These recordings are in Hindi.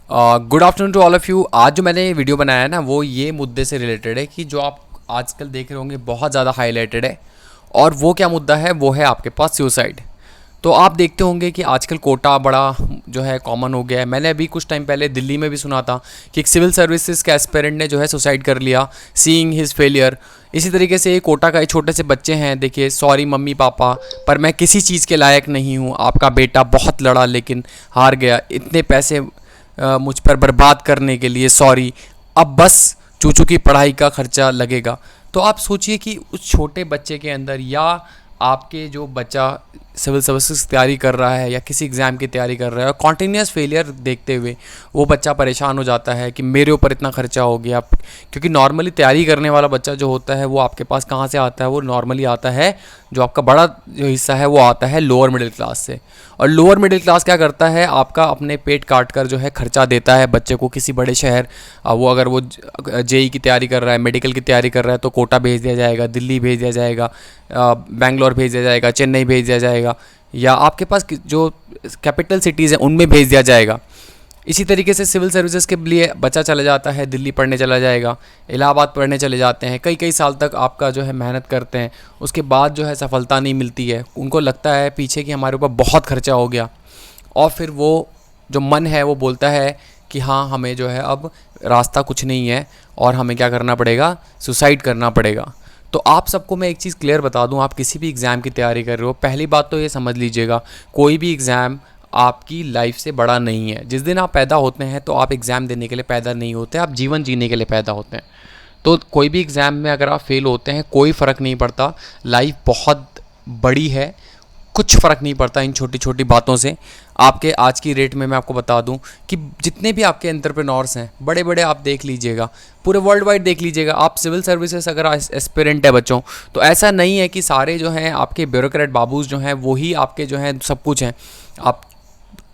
Good afternoon to all of you. आज जो मैंने वीडियो बनाया है ना, वो ये मुद्दे से रिलेटेड है कि जो आप आजकल देख रहे होंगे बहुत ज़्यादा हाईलाइटेड है। और वो क्या मुद्दा है, वो है आपके पास सुसाइड। तो आप देखते होंगे कि आजकल कोटा बड़ा जो है कॉमन हो गया है। मैंने अभी कुछ टाइम पहले दिल्ली में भी सुना था कि एक सिविल सर्विसेज के एस्पिरेंट ने जो है सुसाइड कर लिया, सीइंग हिज फेलियर। इसी तरीके से कोटा का एक छोटे से बच्चे हैं, देखिए, सॉरी मम्मी पापा, पर मैं किसी चीज़ के लायक नहीं हूँ। आपका बेटा बहुत लड़ा लेकिन हार गया, इतने पैसे मुझ पर बर्बाद करने के लिए सॉरी, अब बस चूचू की पढ़ाई का खर्चा लगेगा। तो आप सोचिए कि उस छोटे बच्चे के अंदर, या आपके जो बच्चा सिविल सर्विसेज की तैयारी कर रहा है या किसी एग्ज़ाम की तैयारी कर रहा है, और कॉन्टीन्यूस फेलियर देखते हुए वो बच्चा परेशान हो जाता है कि मेरे ऊपर इतना खर्चा हो गया। क्योंकि नॉर्मली तैयारी करने वाला बच्चा जो होता है वो आपके पास कहाँ से आता है, वो नॉर्मली आता है, जो आपका बड़ा जो हिस्सा है वो आता है लोअर मिडिल क्लास से। और लोअर मिडिल क्लास क्या करता है, आपका अपने पेट काट कर जो है खर्चा देता है बच्चे को किसी बड़े शहर। वो अगर वो जेई की तैयारी कर रहा है, मेडिकल की तैयारी कर रहा है, तो कोटा भेज दिया जाएगा, दिल्ली भेज दिया जाएगा, बैंगलोर भेज दिया जाएगा, चेन्नई भेज दिया जाएगा, या आपके पास जो कैपिटल सिटीज़ हैं उनमें भेज दिया जाएगा। इसी तरीके से सिविल सर्विसेज के लिए बच्चा चला जाता है, दिल्ली पढ़ने चला जाएगा, इलाहाबाद पढ़ने चले जाते हैं, कई कई साल तक आपका जो है मेहनत करते हैं, उसके बाद जो है सफलता नहीं मिलती है। उनको लगता है पीछे कि हमारे ऊपर बहुत खर्चा हो गया, और फिर वो जो मन है वो बोलता है कि हाँ, हमें जो है अब रास्ता कुछ नहीं है और हमें क्या करना पड़ेगा, सुसाइड करना पड़ेगा। तो आप सबको मैं एक चीज़ क्लियर बता दूं, आप किसी भी एग्ज़ाम की तैयारी कर रहे हो, पहली बात तो ये समझ लीजिएगा, कोई भी एग्ज़ाम आपकी लाइफ से बड़ा नहीं है। जिस दिन आप पैदा होते हैं तो आप एग्ज़ाम देने के लिए पैदा नहीं होते, आप जीवन जीने के लिए पैदा होते हैं। तो कोई भी एग्ज़ाम में अगर आप फेल होते हैं कोई फ़र्क नहीं पड़ता, लाइफ बहुत बड़ी है, कुछ फ़र्क नहीं पड़ता इन छोटी छोटी बातों से। आपके आज की रेट में मैं आपको बता दूं कि जितने भी आपके एंटरप्रेन्योर्स हैं बड़े बड़े, आप देख लीजिएगा, पूरे वर्ल्ड वाइड देख लीजिएगा। आप सिविल सर्विसेज अगर एस्पिरेंट है बच्चों, तो ऐसा नहीं है कि सारे जो हैं आपके ब्यूरोक्रेट बाबूज जो हैं वही आपके जो हैं सब कुछ हैं। आप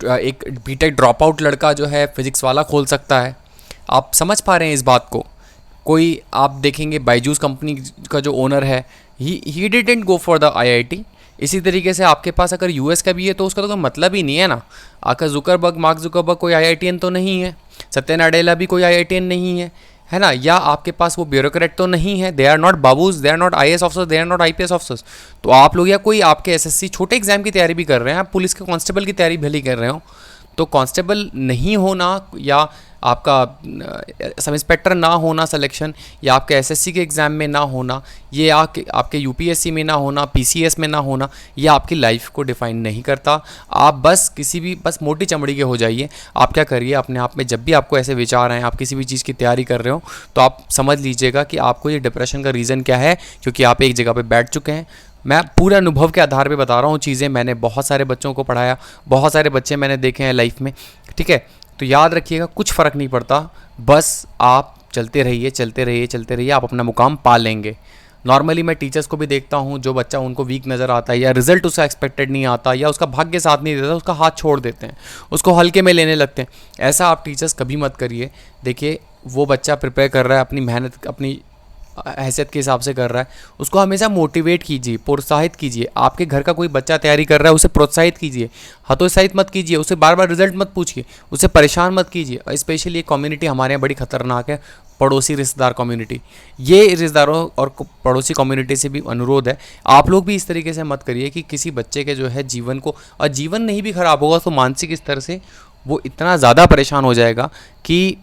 एक बीटेक ड्रॉप आउट लड़का जो है फिज़िक्स वाला खोल सकता है। आप समझ पा रहे हैं इस बात को? कोई आप देखेंगे बायजूस कंपनी का जो ओनर है, he didn't go for the IIT. इसी तरीके से आपके पास अगर यूएस का भी है तो उसका तो कोई मतलब ही नहीं है ना। आपका जुकरबर्ग, मार्क जुकरबर्ग कोई आईआईटीएन तो नहीं है, सत्या नाडेला भी कोई आईआईटीएन नहीं है ना। या आपके पास वो ब्यूरोक्रेट तो नहीं है, they are not babus, they are not IAS officers, they are not IPS officers. तो आप लोग या कोई आपके एसएससी छोटे एग्जाम की तैयारी भी कर रहे हैं, आप पुलिस के कांस्टेबल की तैयारी भले ही कर रहे हो, तो कांस्टेबल नहीं होना, या आपका सब इंस्पेक्टर ना होना सिलेक्शन, या आपके एसएससी के एग्ज़ाम में ना होना, ये आपके यूपीएससी में ना होना, पीसीएस में ना होना, ये आपकी लाइफ को डिफाइन नहीं करता। आप बस किसी भी बस मोटी चमड़ी के हो जाइए। आप क्या करिए, अपने आप में जब भी आपको ऐसे विचार आए, आप किसी भी चीज़ की तैयारी कर रहे हो, तो आप समझ लीजिएगा कि आपको ये डिप्रेशन का रीज़न क्या है, क्योंकि आप एक जगह पर बैठ चुके हैं। मैं पूरे अनुभव के आधार पे बता रहा हूँ चीज़ें, मैंने बहुत सारे बच्चों को पढ़ाया, बहुत सारे बच्चे मैंने देखे हैं लाइफ में, ठीक है। तो याद रखिएगा, कुछ फ़र्क नहीं पड़ता, बस आप चलते रहिए, चलते रहिए, चलते रहिए, आप अपना मुकाम पा लेंगे। नॉर्मली मैं टीचर्स को भी देखता हूँ, जो बच्चा उनको वीक नज़र आता है, या रिजल्ट उसका एक्सपेक्टेड नहीं आता, या उसका भाग्य साथ नहीं देता, उसका हाथ छोड़ देते हैं, उसको हल्के में लेने लगते हैं। ऐसा आप टीचर्स कभी मत करिए। देखिए, वो बच्चा प्रिपेयर कर रहा है, अपनी मेहनत अपनी हैसियत के हिसाब से कर रहा है, उसको हमेशा मोटिवेट कीजिए, प्रोत्साहित कीजिए। आपके घर का कोई बच्चा तैयारी कर रहा है, उसे प्रोत्साहित कीजिए, हतोत्साहित मत कीजिए, उसे बार बार रिजल्ट मत पूछिए, उसे परेशान मत कीजिए। स्पेशली ये कम्युनिटी हमारे यहाँ बड़ी खतरनाक है, पड़ोसी रिश्तेदार कम्युनिटी। ये रिश्तेदारों और पड़ोसी कम्युनिटी से भी अनुरोध है, आप लोग भी इस तरीके से मत करिए कि किसी बच्चे के जो है जीवन को, और जीवन नहीं भी ख़राब होगा तो मानसिक स्तर से वो इतना ज़्यादा परेशान हो जाएगा कि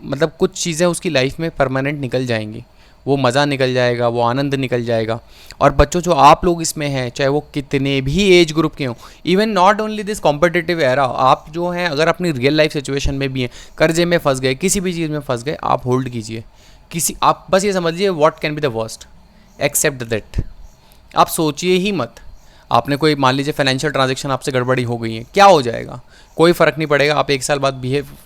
मतलब कुछ चीज़ें उसकी लाइफ में परमानेंट निकल जाएंगी, वो मज़ा निकल जाएगा, वो आनंद निकल जाएगा। और बच्चों, जो आप लोग इसमें हैं, चाहे वो कितने भी एज ग्रुप के हों, even not only this competitive era, आप जो हैं अगर अपनी रियल लाइफ सिचुएशन में भी हैं, कर्जे में फंस गए, किसी भी चीज़ में फंस गए, आप होल्ड कीजिए। आप बस ये समझिए, what can be the worst, except that. आप सोचिए ही मत। आपने कोई, मान लीजिए फाइनेंशियल ट्रांजेक्शन आपसे गड़बड़ी हो गई है, क्या हो जाएगा, कोई फ़र्क नहीं पड़ेगा। आप एक साल बाद बिहेव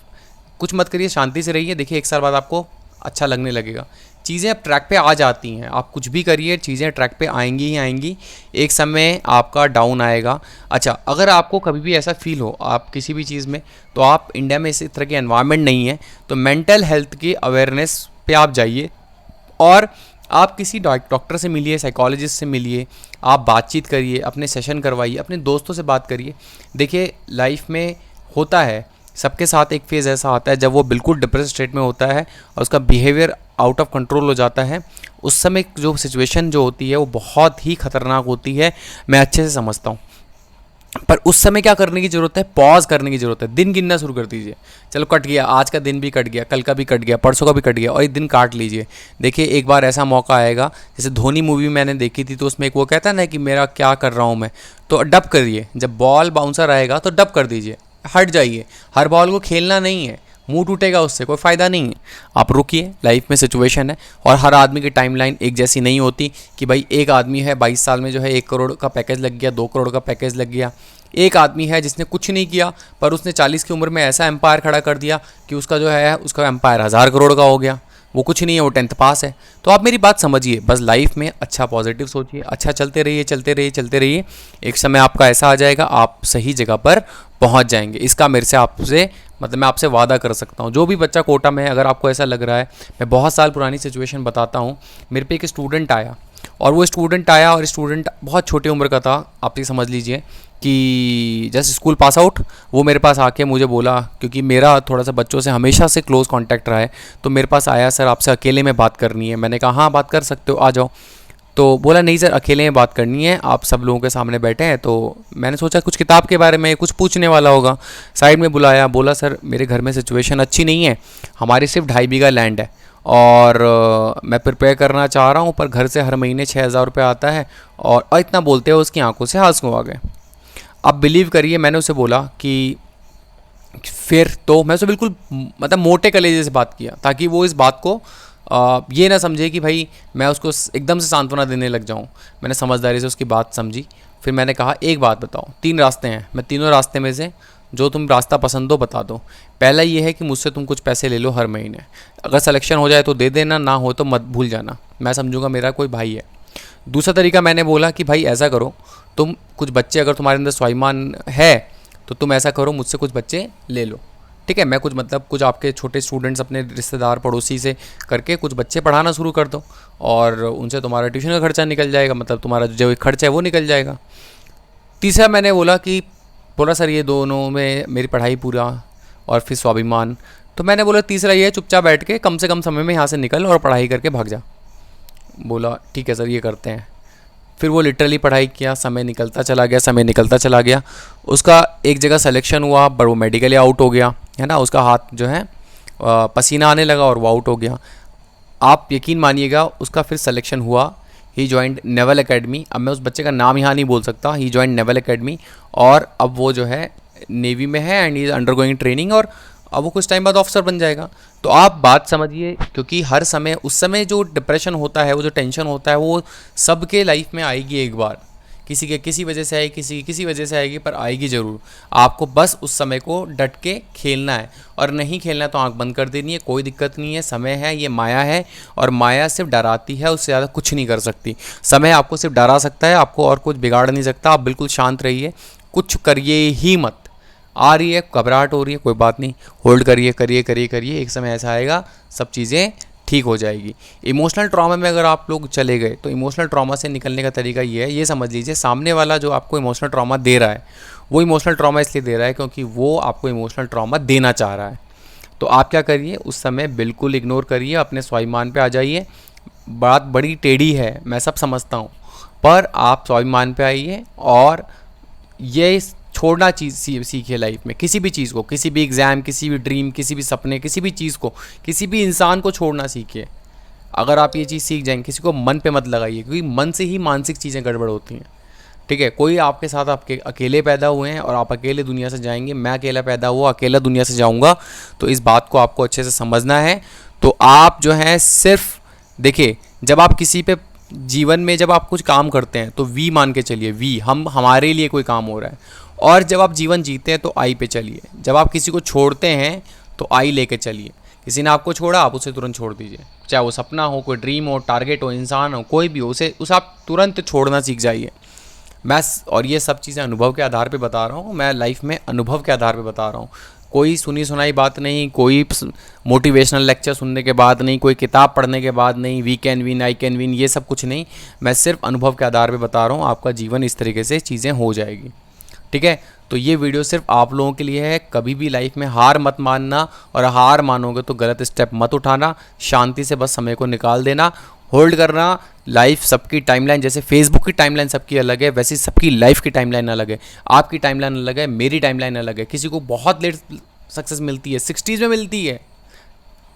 कुछ मत करिए, शांति से रहिए, देखिए एक साल बाद आपको अच्छा लगने लगेगा। चीज़ें अब ट्रैक पे आ जाती हैं, आप कुछ भी करिए, चीज़ें ट्रैक पे आएंगी ही आएंगी। एक समय आपका डाउन आएगा। अच्छा, अगर आपको कभी भी ऐसा फील हो आप किसी भी चीज़ में, तो आप, इंडिया में इस तरह की एनवायरनमेंट नहीं है, तो मेंटल हेल्थ की अवेयरनेस पे आप जाइए, और आप किसी डॉक्टर से मिलिए, साइकोलॉजिस्ट से मिलिए, आप बातचीत करिए, अपने सेशन करवाइए, अपने दोस्तों से बात करिए। देखिए, लाइफ में होता है, सबके साथ एक फेज़ ऐसा आता है जब वो बिल्कुल डिप्रेस स्टेट में होता है और उसका बिहेवियर आउट ऑफ कंट्रोल हो जाता है। उस समय जो सिचुएशन जो होती है वो बहुत ही खतरनाक होती है, मैं अच्छे से समझता हूँ। पर उस समय क्या करने की ज़रूरत है, पॉज करने की ज़रूरत है। दिन गिनना शुरू कर दीजिए। चलो कट गया, आज का दिन भी कट गया, कल का भी कट गया, परसों का भी कट गया, और एक दिन काट लीजिए। देखिए एक बार ऐसा मौका आएगा, जैसे धोनी मूवी मैंने देखी थी, तो उसमें एक वो कहता है ना कि मेरा क्या कर रहा हूँ मैं, तो डब करिए। जब बॉल बाउंसर आएगा तो डब कर दीजिए, हट जाइए। हर बॉल को खेलना नहीं है, मुंह टूटेगा, उससे कोई फ़ायदा नहीं है। आप रुकिए, लाइफ में सिचुएशन है और हर आदमी की टाइमलाइन एक जैसी नहीं होती कि भाई एक आदमी है 22 साल में जो है 1 करोड़ का पैकेज लग गया, 2 करोड़ का पैकेज लग गया। एक आदमी है जिसने कुछ नहीं किया पर उसने 40 की उम्र में ऐसा एम्पायर खड़ा कर दिया कि उसका जो है उसका एम्पायर 1000 करोड़ का हो गया। वो कुछ नहीं है, वो 10th पास है। तो आप मेरी बात समझिए, बस लाइफ में अच्छा पॉजिटिव सोचिए, अच्छा चलते रहिए, चलते रहिए, चलते रहिए। एक समय आपका ऐसा आ जाएगा, आप सही जगह पर पहुंच जाएंगे। इसका मेरे से आपसे मतलब मैं आपसे वादा कर सकता हूँ। जो भी बच्चा कोटा में है, अगर आपको ऐसा लग रहा है, मैं बहुत साल पुरानी सिचुएशन बताता हूँ। मेरे पे एक स्टूडेंट आया और स्टूडेंट बहुत छोटी उम्र का था। आप ये समझ लीजिए कि जैसे स्कूल पास आउट, वो मेरे पास आके मुझे बोला, क्योंकि मेरा थोड़ा सा बच्चों से हमेशा से क्लोज कांटेक्ट रहा है, तो मेरे पास आया, सर आपसे अकेले में बात करनी है। मैंने कहा हाँ बात कर सकते हो, आ जाओ। तो बोला नहीं सर अकेले में बात करनी है, आप सब लोगों के सामने बैठे हैं। तो मैंने सोचा कुछ किताब के बारे में कुछ पूछने वाला होगा। साइड में बुलाया, बोला सर मेरे घर में सिचुएशन अच्छी नहीं है, हमारी सिर्फ 2.5 बीघा लैंड है और मैं प्रिपेयर करना चाह रहा हूँ, पर घर से हर महीने 6000 रुपये आता है। और इतना बोलते हुए उसकी आंखों से आंसू आ गए। अब बिलीव करिए, मैंने उसे बोला कि फिर तो मैं उसे बिल्कुल मतलब मोटे कलेजे से बात किया, ताकि वो इस बात को ये ना समझे कि भाई मैं उसको एकदम से सांत्वना देने लग जाऊँ। मैंने समझदारी से उसकी बात समझी। फिर मैंने कहा एक बात बताओ, 3 रास्ते हैं, मैं तीनों रास्ते में से जो तुम रास्ता पसंद हो बता दो। पहला ये है कि मुझसे तुम कुछ पैसे ले लो हर महीने, अगर सिलेक्शन हो जाए तो दे देना, ना हो तो मत भूल जाना, मैं समझूंगा मेरा कोई भाई है। दूसरा तरीका मैंने बोला कि भाई ऐसा करो, तुम कुछ बच्चे, अगर तुम्हारे अंदर स्वाभिमान है तो तुम ऐसा करो, मुझसे कुछ बच्चे ले लो, ठीक है। मैं कुछ आपके छोटे स्टूडेंट्स अपने रिश्तेदार पड़ोसी से करके कुछ बच्चे पढ़ाना शुरू कर दो और उनसे तुम्हारा ट्यूशन का खर्चा निकल जाएगा, मतलब तुम्हारा जो खर्चा है वो निकल जाएगा। तीसरा मैंने बोला सर ये दोनों में मेरी पढ़ाई पूरा और फिर स्वाभिमान। तो मैंने बोला तीसरा ये है, चुपचाप बैठ के कम से कम समय में यहाँ से निकल और पढ़ाई करके भाग जा। बोला ठीक है सर ये करते हैं। फिर वो लिटरली पढ़ाई किया, समय निकलता चला गया। उसका एक जगह सिलेक्शन हुआ पर वो मेडिकली आउट हो गया, है ना। उसका हाथ जो है पसीना आने लगा और वो आउट हो गया। आप यकीन मानिएगा उसका फिर सिलेक्शन हुआ। ही जॉइंड नेवल एकेडमी। अब मैं उस बच्चे का नाम यहाँ नहीं बोल सकता। ही जॉइंड नेवल एकेडमी और अब वो जो है नेवी में है and he is undergoing training, और अब वो कुछ टाइम बाद ऑफिसर बन जाएगा। तो आप बात समझिए, क्योंकि हर समय उस समय जो डिप्रेशन होता है, वो जो टेंशन होता है, वो सबके लाइफ में आएगी एक बार। किसी के किसी वजह से आएगी, किसी की किसी वजह से आएगी, पर आएगी ज़रूर। आपको बस उस समय को डट के खेलना है, और नहीं खेलना है तो आंख बंद कर देनी है। कोई दिक्कत नहीं है, समय है, ये माया है, और माया सिर्फ डराती है, उससे ज़्यादा कुछ नहीं कर सकती। समय आपको सिर्फ डरा सकता है, आपको और कुछ बिगाड़ नहीं सकता। आप बिल्कुल शांत रहिए, कुछ करिए ही मत। आ रही है घबराहट हो रही है, कोई बात नहीं, होल्ड करिए करिए करिए करिए, एक समय ऐसा आएगा सब चीज़ें ठीक हो जाएगी। इमोशनल ट्रॉमा में अगर आप लोग चले गए तो इमोशनल ट्रॉमा से निकलने का तरीका ये है, ये समझ लीजिए सामने वाला जो आपको इमोशनल ट्रॉमा दे रहा है, वो इमोशनल ट्रॉमा इसलिए दे रहा है क्योंकि वो आपको इमोशनल ट्रॉमा देना चाह रहा है। तो आप क्या करिए, उस समय बिल्कुल इग्नोर करिए, अपने स्वाभिमान पे आ जाइए। बात बड़ी टेढ़ी है, मैं सब समझता हूँ, पर आप स्वाभिमान पे आइए और ये छोड़ना चीज़ सीखिए लाइफ में। किसी भी चीज़ को, किसी भी एग्ज़ाम, किसी भी ड्रीम, किसी भी सपने, किसी भी चीज़ को, किसी भी इंसान को छोड़ना सीखिए। अगर आप ये चीज़ सीख जाएंगे, किसी को मन पे मत लगाइए, क्योंकि मन से ही मानसिक चीज़ें गड़बड़ होती हैं, ठीक है। कोई आपके साथ आपके अकेले पैदा हुए हैं और आप अकेले दुनिया से जाएंगे। मैं अकेला पैदा हुआ, अकेला दुनिया से जाऊँगा। तो इस बात को आपको अच्छे से समझना है। तो आप जो है सिर्फ देखिए, जब आप किसी पे जीवन में जब आप कुछ काम करते हैं तो वी मान के चलिए, वी हमारे लिए कोई काम हो रहा है। और जब आप जीवन जीते हैं तो आई पे चलिए। जब आप किसी को छोड़ते हैं तो आई लेके चलिए। किसी ने आपको छोड़ा, आप उसे तुरंत छोड़ दीजिए, चाहे वो सपना हो, कोई ड्रीम हो, टारगेट हो, इंसान हो, कोई भी हो, उसे आप तुरंत छोड़ना सीख जाइए। और ये सब चीज़ें अनुभव के आधार पे बता रहा हूँ, मैं लाइफ में अनुभव के आधार पे बता रहा हूँ। कोई सुनी सुनाई बात नहीं, कोई मोटिवेशनल लेक्चर सुनने के बाद नहीं, कोई किताब पढ़ने के बाद नहीं, we can win, I can win, ये सब कुछ नहीं। मैं सिर्फ अनुभव के आधार पे बता रहा हूँ, आपका जीवन इस तरीके से चीज़ें हो जाएगी। ठीक है। तो ये वीडियो सिर्फ आप लोगों के लिए है। कभी भी लाइफ में हार मत मानना, और हार मानोगे तो गलत स्टेप मत उठाना। शांति से बस समय को निकाल देना, होल्ड करना। लाइफ सबकी टाइमलाइन, जैसे फेसबुक की टाइमलाइन सबकी अलग है, वैसे सबकी लाइफ की टाइमलाइन अलग है। आपकी टाइमलाइन अलग है, मेरी टाइमलाइन अलग है। किसी को बहुत लेट सक्सेस मिलती है, 60s में मिलती है,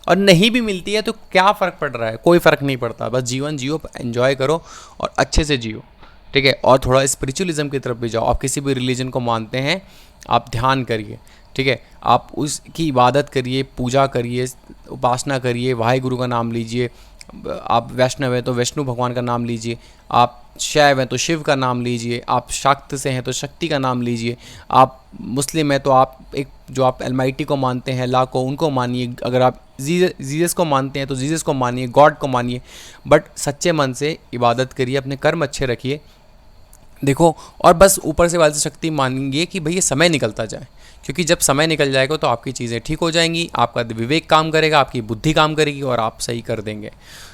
और नहीं भी मिलती है तो क्या फ़र्क पड़ रहा है? कोई फ़र्क नहीं पड़ता। बस जीवन जियो, एंजॉय करो और अच्छे से जियो, ठीक है। और थोड़ा स्पिरिचुअलिज्म की तरफ भी जाओ। आप किसी भी रिलीजन को मानते हैं, आप ध्यान करिए, ठीक है। आप उसकी इबादत करिए, पूजा करिए, उपासना करिए, वाहिगुरु का नाम लीजिए। आप वैष्णव हैं तो विष्णु भगवान का नाम लीजिए, आप शैव हैं तो शिव का नाम लीजिए, आप शाक्त से हैं तो शक्ति का नाम लीजिए, आप मुस्लिम हैं तो आप एक जो आप अलमाइटी को मानते हैं, अल्लाह को, उनको मानिए। अगर आप जीसस को मानते हैं तो जीसस को मानिए, गॉड को मानिए, बट सच्चे मन से इबादत करिए, अपने कर्म अच्छे रखिए, देखो। और बस ऊपर से वाली शक्ति मानेंगे कि भाई ये समय निकलता जाए, क्योंकि जब समय निकल जाएगा तो आपकी चीज़ें ठीक हो जाएंगी, आपका विवेक काम करेगा, आपकी बुद्धि काम करेगी और आप सही कर देंगे।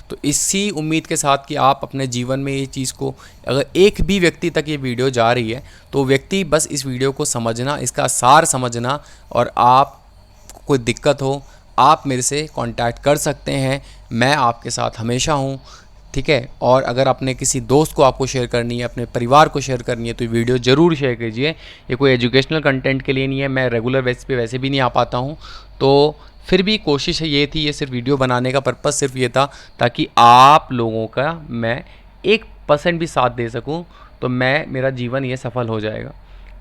तो इसी उम्मीद के साथ कि आप अपने जीवन में ये चीज़ को, अगर एक भी व्यक्ति तक ये वीडियो जा रही है तो व्यक्ति बस इस वीडियो को समझना, इसका सार समझना, और आप कोई दिक्कत हो आप मेरे से कांटेक्ट कर सकते हैं। मैं आपके साथ हमेशा हूँ, ठीक है। और अगर अपने किसी दोस्त को आपको शेयर करनी है, अपने परिवार को शेयर करनी है, तो ये वीडियो ज़रूर शेयर कीजिए। ये कोई एजुकेशनल कंटेंट के लिए नहीं है, मैं रेगुलर बेस पे वैसे भी नहीं आ पाता हूँ, तो फिर भी कोशिश ये थी, ये सिर्फ वीडियो बनाने का पर्पज़ सिर्फ ये था ताकि आप लोगों का मैं 1% भी साथ दे सकूँ, तो मेरा जीवन ये सफल हो जाएगा।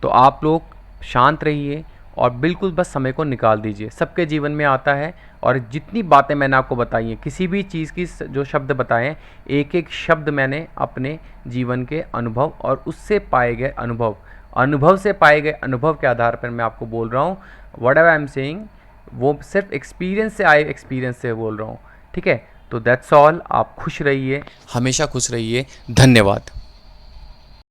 तो आप लोग शांत रहिए और बिल्कुल बस समय को निकाल दीजिए। सबके जीवन में आता है, और जितनी बातें मैंने आपको बताई हैं, किसी भी चीज़ की जो शब्द बताए हैं, एक एक शब्द मैंने अपने जीवन के अनुभव और उससे पाए गए अनुभव से पाए गए अनुभव के आधार पर मैं आपको बोल रहा हूँ। What ever I am saying वो सिर्फ एक्सपीरियंस से आए, एक्सपीरियंस से बोल रहा हूँ, ठीक है। तो दैट्स ऑल। आप खुश रहिए, हमेशा खुश रहिए। धन्यवाद।